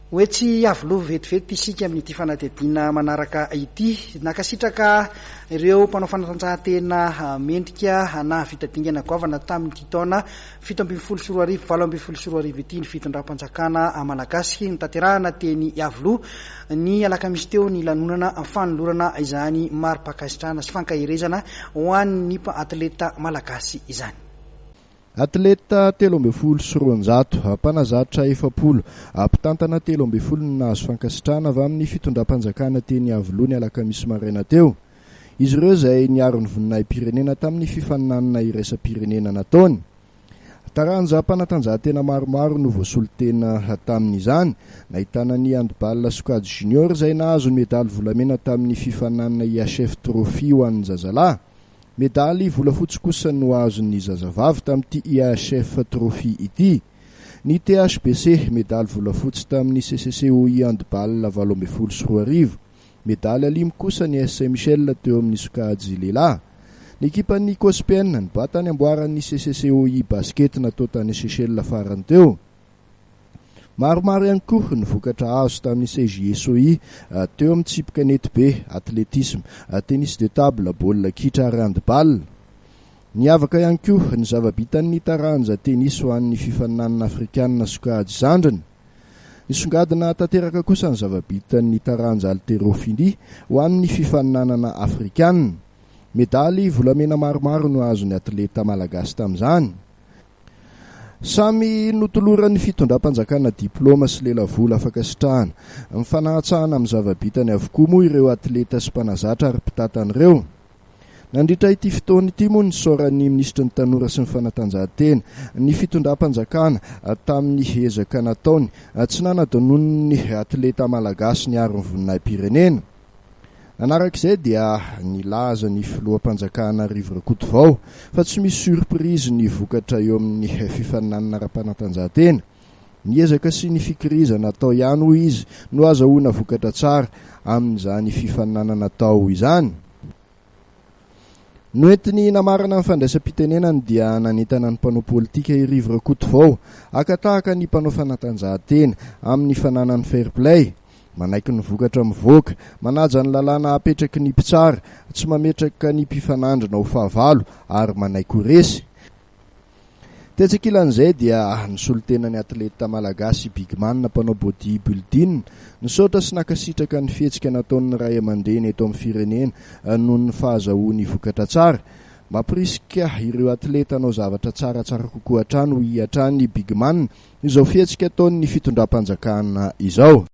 hoe tsy avoloha vetivety isika amin'ity fanadihadiana manaraka ity, nakasitraka ireo mpanao fanatanjahantena mendrika na fitadingana goavana tamin'ity taona 7 2024 ity ny fitondram-panjakana malagasy nitanterahana teny avoloha ny alakamisy teo ny lanonana fanolorana izany mari-pakasitrahana sy fankahirezana ho an'ny atleta malagasy izany. Atleta 320 mpanazatra 70 ampitantana 320 nahazo fankasitrahana avy amin'ny fitondram-panjakana teny avoloha ny alakamisy maraina teo. Izy ireo izay niaro ny voninahim-pirenena tamin'ny fifaninanana iraisam-pirenena nataony. Taranja mpanatanjahantena maromaro no voasolon-tena tamin'izany, nahitana ny handball squad junior izay nahazo ny medaly volamena tamin'ny fifaninanana IHF Trophy ho an'ny zazalahy. Medaly volafotsy kosa no azon'ny zazavavy tamin'ity IHF Trophy ity. Ny THBC medaly volafotsy tamin'ny CCCOI handball 7-20. Medaly alimy kosa ny SC Michel teo amin'ny sokajy lehilahy. Ny ekipan'ny Cospien ny batany amboaran'ny CCCOI basket natao tany Seychelles farany teo. Maromaro ihany koa ny vokatra azo tamin'ny CJSOI teo amin'ny tsipy kanety be, atletisme, tennis de table, baolina kitra ary handball. Niavaka ihany koa ny zava-bitan'ny taranja tennis ho an'ny fifaninanana afrikanina sokajy zandrany. Nisongadina tanteraka kosa ny zava-bitan'ny taranja haltérophilie ho an'ny fifaninanana afrikanina. Medaly volamena maromaro no azon'ny atleta malagasy tamin'izany. Samy notoloran'ny fitondram-panjakana diploma sy lelavola fankasitrahana. Mifanahatsahana amin'ny zava-bitany avokoa moa ireo atleta sy mpanazatra ary mpitantan'ireo. Nandritra ity fotoana ity moa nisaoran'ny ministra ny tanora sy ny fanatanjahantena ny fitondram-panjakana tamin'ny ezaka nataony tsy nanadonon'ny atleta malagasy niaro ny voninahim-pirenena. Anarak'izay dia nilaza ny filoham-panjakana Rivirakotovao fa tsy misy surprise ny vokatra eo amin'ny fifaninanana ara-panatanjahantena. Niezaka sy ny fikirizana atao ihany hoy izy no azahoana vokatra tsara amin'izany fifaninanana atao izany. Noentiny namarana ny fandraisam-pitenenany dia nanentana ny mpanao politika i Rivirakotovao akatahaka ny mpanao fanatanjahantena amin'ny fananany fair play. Manaiky ny vokatra mivoaka, manaja ny lalàna apetraky ny mpitsara, tsy mametraka ny mpifanandrana ho fahavalo ary manaiky ho resy. Tetsakilan'izay dia nisolo-tenany atleta malagasy bigman na mpanao bodybuilding, nisaotra sy nakasitraka ny fihetsika nataon'ny ray aman-dreny eto amin'ny firenena noho ny fahazahoany vokatra tsara. Mampirisika ireo atleta anao zavatra tsaratsara kokoa hatrany ho hiatrany bigman izao fihetsika ataon'ny fitondram-panjakana izao.